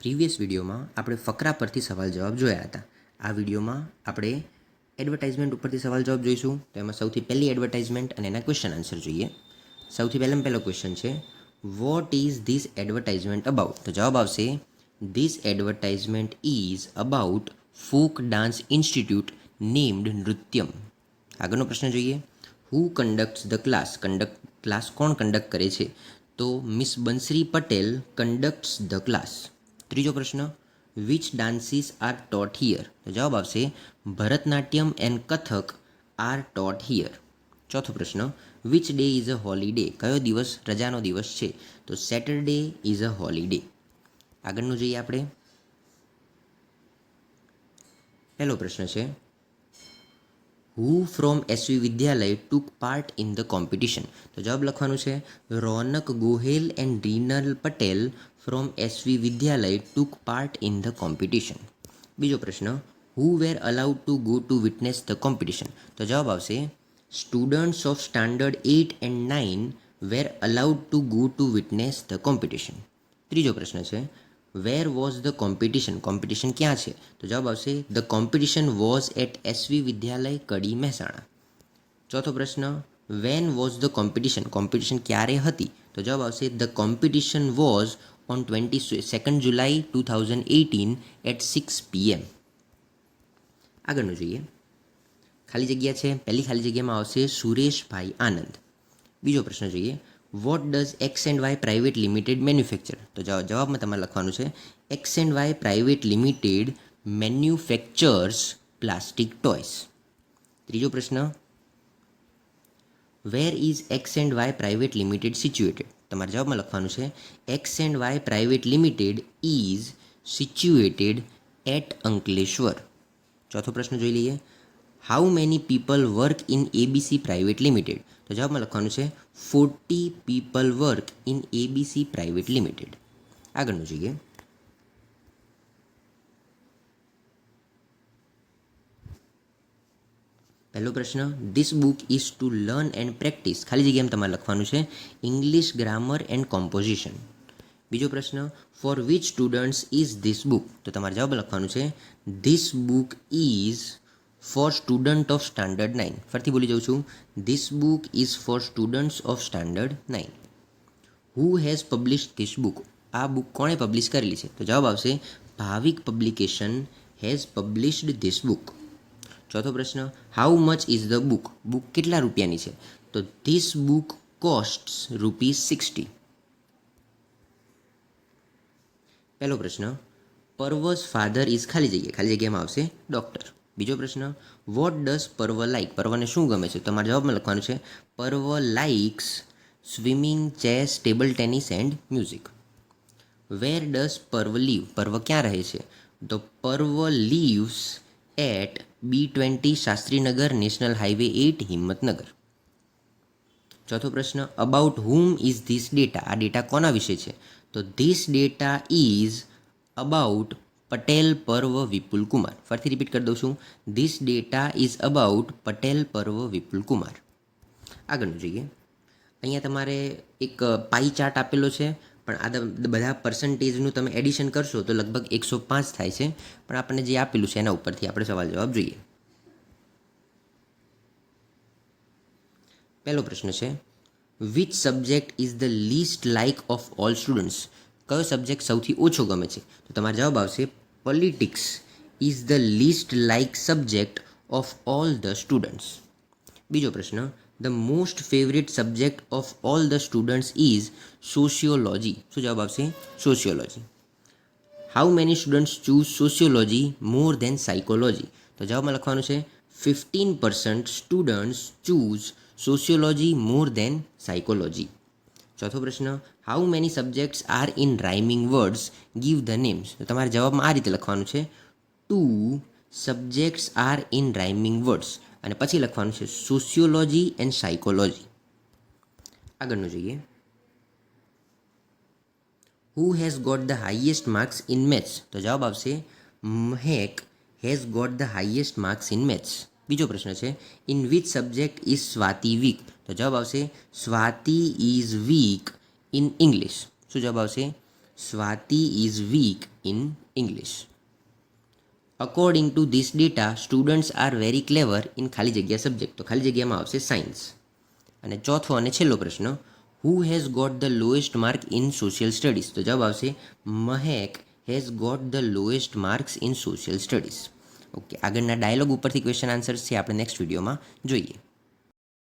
Previous વિડીયોમાં આપણે ફકરા પરથી સવાલ જવાબ જોયા હતા. આ વિડીયોમાં આપણે એડવર્ટાઇઝમેન્ટ ઉપરથી સવાલ જવાબ જોઈશું. તો એમાં સૌથી પહેલી એડવર્ટાઇઝમેન્ટ અને એના ક્વેશ્ચન આન્સર જોઈએ. સૌથી પહેલો ક્વેશ્ચન છે, what is this advertisement about? તો જવાબ આવશે, this advertisement is about folk dance institute named Nrityam. આગળનો પ્રશ્ન જોઈએ, who conducts the class? Class કોણ કન્ડક્ટ કરે છે? તો Miss Bansari Patel conducts the class. ત્રીજો પ્રશ્ન, which dances are taught here? તો જવાબ આવશે, Bharatanatyam and Kathak are taught here. ચોથો પ્રશ્ન, which day is a holiday? કયો દિવસ રજાનો દિવસ છે? તો સેટરડે ઇઝ અ હોલિડે. આગળનું જોઈએ આપણે. પહેલો પ્રશ્ન છે, who from SV Vidyalaya took part in the competition? તો જવાબ લખવાનું છે, Ronak Gohel and Rinal Patel from SV Vidyalaya took part in the competition. બીજો પ્રશ્ન, who were allowed to go to witness the competition? તો જવાબ આવશે, students of standard 8 and 9 were allowed to go to witness the competition. ત્રીજો પ્રશ્ન છે, where was the competition? Competition ક્યાં છે? તો જવાબ આવશે, the competition was at SV Vidyalaya Kadi Mehsana. ચોથો પ્રશ્ન, when was the competition? Competition ક્યારે હતી? તો જવાબ આવશે, the competition was on 22 July 2018 at 6 PM. આગળનું જોઈએ. ખાલી જગ્યા છે, પહેલી ખાલી જગ્યામાં આવશે સુરેશભાઈ આનંદ. બીજો પ્રશ્ન જોઈએ, what does X and Y private limited manufacture? તો જવાબમાં તમારે લખવાનું છે, X and Y private limited manufactures plastic toys. ત્રીજો પ્રશ્ન, where is X and Y private limited situated? તમારે જવાબમાં લખવાનું છે, X and Y private limited is situated at Ankleshwar. ચોથો પ્રશ્ન જોઈ લઈએ, how many people work in ABC private limited? તો જવાબમાં લખવાનું છે, 40 people work in ABC private limited. આગળનું જોઈએ. પહેલો પ્રશ્ન, this book is to learn and practice. ખાલી જગ્યામાં તમારે લખવાનું છે, ઇંગ્લિશ ગ્રામર એન્ડ કોમ્પોઝિશન. બીજો પ્રશ્ન, for which students is this book? તો તમારે જવાબ લખવાનું છે, this book is for student of standard 9. ફરીથી બોલી જાઉં છું, this book is for students of standard 9. Who has published this book? આ બુક કોણે પબ્લિશ કરેલી છે? તો જવાબ આવશે, Bhavik publication has published this book. ચોથો પ્રશ્ન, how much is the book? Book કેટલા રૂપિયાની છે? તો ધીસ બુક કોસ્ટ્સ ₹60. પહેલો પ્રશ્ન, પર્વસ ફાધર ઇઝ ખાલી જગ્યામાં આવશે ડૉક્ટર. બીજો પ્રશ્ન, વોટ ડઝ પર્વ લાઇક? પર્વને શું ગમે છે? તમારા જવાબમાં લખવાનું છે, Parv likes swimming, chess, table tennis and music. Where does Parv live? Parv ક્યાં રહે છે? તો Parv lives at B20 Shastrinagar, national highway 8, Himmatnagar. ચોથો પ્રશ્ન, about whom is this data? આ ડેટા કોના વિશે છે? તો this data is about Patel Parv Vipul Kumar. ફરીથી રિપીટ કરી દઉં છું, this data is about Patel Parv Vipul Kumar. આગળનું જોઈએ. અહીંયા તમારે એક પાઈ ચાર્ટ આપેલો છે, પણ આ બધા પર્સન્ટેજનું તમે એડિશન કરશો તો લગભગ 105 થાય છે. પણ આપણને જે આપેલું છે એના ઉપરથી આપણે સવાલ જવાબ જોઈએ. પહેલો પ્રશ્ન છે, which subject is the least like of all students? કયો સબ્જેક્ટ સૌથી ઓછો ગમે છે? તો તમારો જવાબ આવશે, politics is the least like subject of all the students. બીજો પ્રશ્ન, the most favourite subject of all the students is sociology. શું જવાબ આવશે? Sociology. How many students choose sociology more than psychology? તો જવાબમાં લખવાનું છે, 15% students choose sociology more than psychology. ચોથો પ્રશ્ન, how many subjects are in rhyming words? Give the names. તો તમારે જવાબમાં આ રીતે લખવાનું છે, 2 subjects are in rhyming words, અને પછી લખવાનું છે સોશિયોલોજી એન્ડ સાયકોલોજી. આગળનું જોઈએ. Who has got the highest marks in maths? તો જવાબ આવશે, Mahek has got the highest marks in maths. બીજો પ્રશ્ન છે, in which subject is Swati weak? તો જવાબ આવશે, Swati is weak in English. શું જવાબ આવશે? Swati is weak in English. According to this data students are very clever in ખાલી જગ્યા સબ્જેક્ટ. તો ખાલી જગ્યામાં આવશે સાયન્સ. અને ચોથો અને છેલ્લો પ્રશ્ન, who has got the lowest mark in social studies. તો જવાબ આવશે Mahek has got the lowest marks in social studies. Okay, આગળના ડાયલોગ ઉપરથી ક્વેશ્ચન આન્સર્સ છે આપણે નેક્સ્ટ વિડીયોમાં જોઈએ.